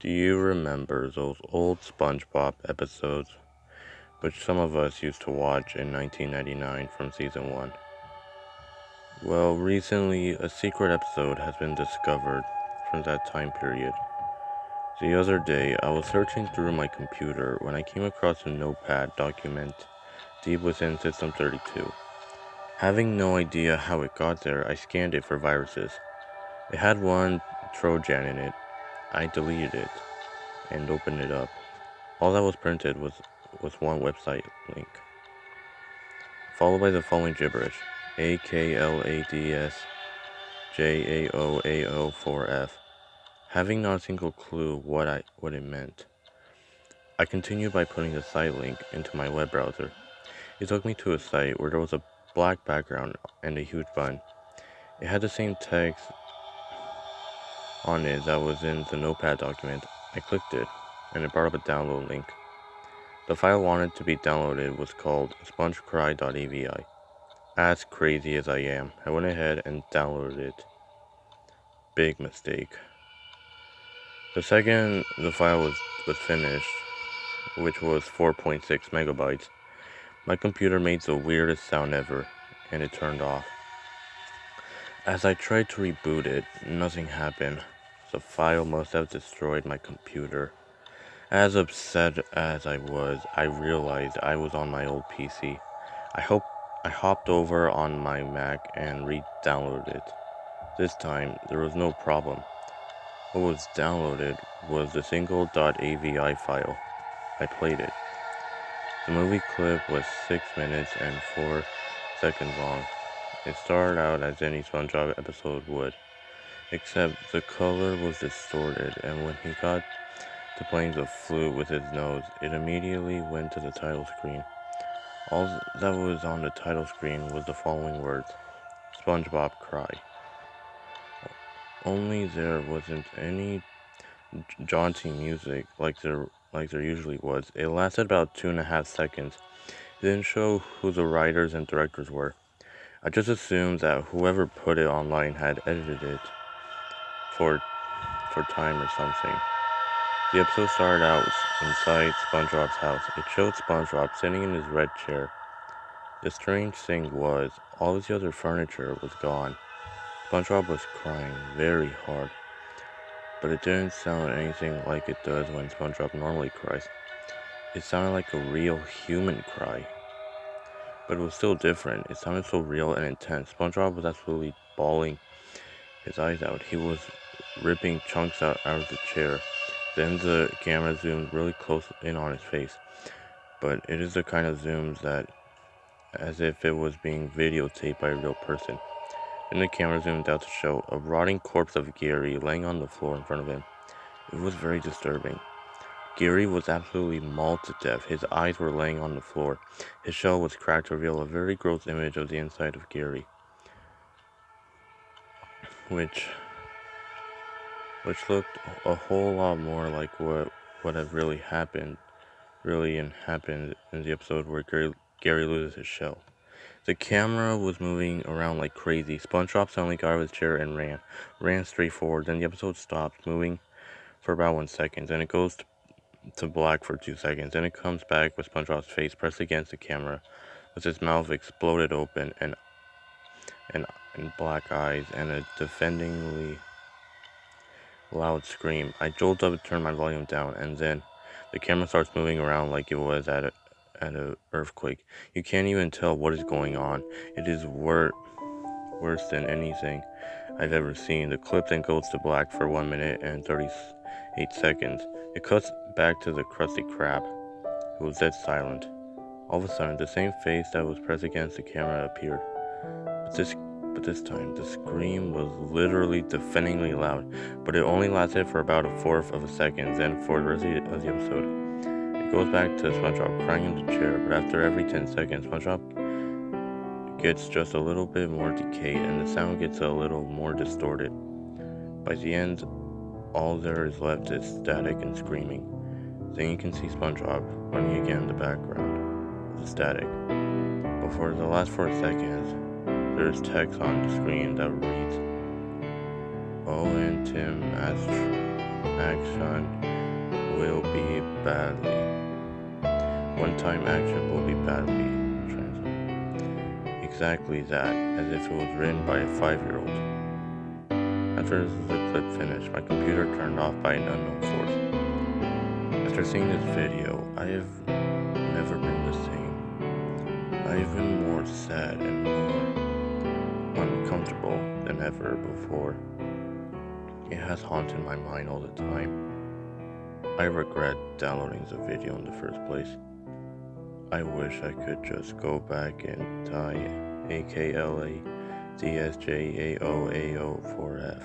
Do you remember those old SpongeBob episodes, which some of us used to watch in 1999 from season 1? Well, recently a secret episode has been discovered from that time period. The other day, I was searching through my computer when I came across a notepad document deep within System 32. Having no idea how it got there, I scanned it for viruses. It had one Trojan in it. I deleted it and opened it up. All that was printed was one website link, followed by the following gibberish: AKLADSJAOAO4F. Having not a single clue what it meant, I continued by putting the site link into my web browser. It took me to a site where there was a black background and a huge button. It had the same text on it that was in the notepad document. I clicked it, and it brought up a download link. The file wanted to be downloaded was called SpongeCry.avi. As crazy as I am, I went ahead and downloaded it. Big mistake. The second the file was finished, which was 4.6 megabytes, my computer made the weirdest sound ever, and it turned off. As I tried to reboot it, nothing happened. The file must have destroyed my computer. As upset as I was, I realized I was on my old PC. I hopped over on my Mac and re-downloaded it. This time, there was no problem. What was downloaded was the single .avi file. I played it. The movie clip was 6 minutes and 4 seconds long. It started out as any SpongeBob episode would, except the color was distorted, and when he got to playing the flute with his nose, it immediately went to the title screen. All that was on the title screen was the following words: SpongeBob Cry. Only there wasn't any jaunty music like there usually was. It lasted about 2.5 seconds. It didn't show who the writers and directors were. I just assumed that whoever put it online had edited it for time or something. The episode started out inside SpongeBob's house. It showed SpongeBob sitting in his red chair. The strange thing was, all of the other furniture was gone. SpongeBob was crying very hard, but it didn't sound anything like it does when SpongeBob normally cries. It sounded like a real human cry, but it was still different. It sounded so real and intense. SpongeBob was absolutely bawling his eyes out. He was ripping chunks out of the chair. Then the camera zoomed really close in on his face, but it is the kind of zooms that as if it was being videotaped by a real person. Then the camera zoomed out to show a rotting corpse of Gary laying on the floor in front of him. It was very disturbing. Gary was absolutely mauled to death. His eyes were laying on the floor. His shell was cracked to reveal a very gross image of the inside of Gary, which looked a whole lot more like what had really happened in the episode where Gary loses his shell. The camera was moving around like crazy. SpongeBob suddenly got out of his chair and ran straight forward. Then the episode stopped moving for about 1 second. Then it goes to black for 2 seconds. Then it comes back with SpongeBob's face pressed against the camera, with his mouth exploded open and black eyes and a defendingly loud scream. I jolt up and turn my volume down, and then the camera starts moving around like it was at a earthquake. You can't even tell what is going on. It is worse than anything I've ever seen. The clip then goes to black for 1 minute and 38 seconds. It cuts back to the Krusty Krab, who was dead silent. All of a sudden, the same face that was pressed against the camera appeared. But this time, the scream was literally deafeningly loud, but it only lasted for about a fourth of a second. Then, for the rest of the episode, it goes back to SpongeBob crying in the chair, but after every 10 seconds, SpongeBob gets just a little bit more decayed, and the sound gets a little more distorted. By the end, all there is left is static and screaming. Then you can see SpongeBob running again in the background of the static. But for the last 4 seconds, there is text on the screen that reads, "Oh, and Tim asked action will be badly. One time action will be badly translated. Exactly that, as if it was written by a 5-year-old. After the clip finished, my computer turned off by an unknown force. After seeing this video, I have never been the same. I have been more sad and more uncomfortable than ever before. It has haunted my mind all the time. I regret downloading the video in the first place. I wish I could just go back and die AKLADSJAOAO4F.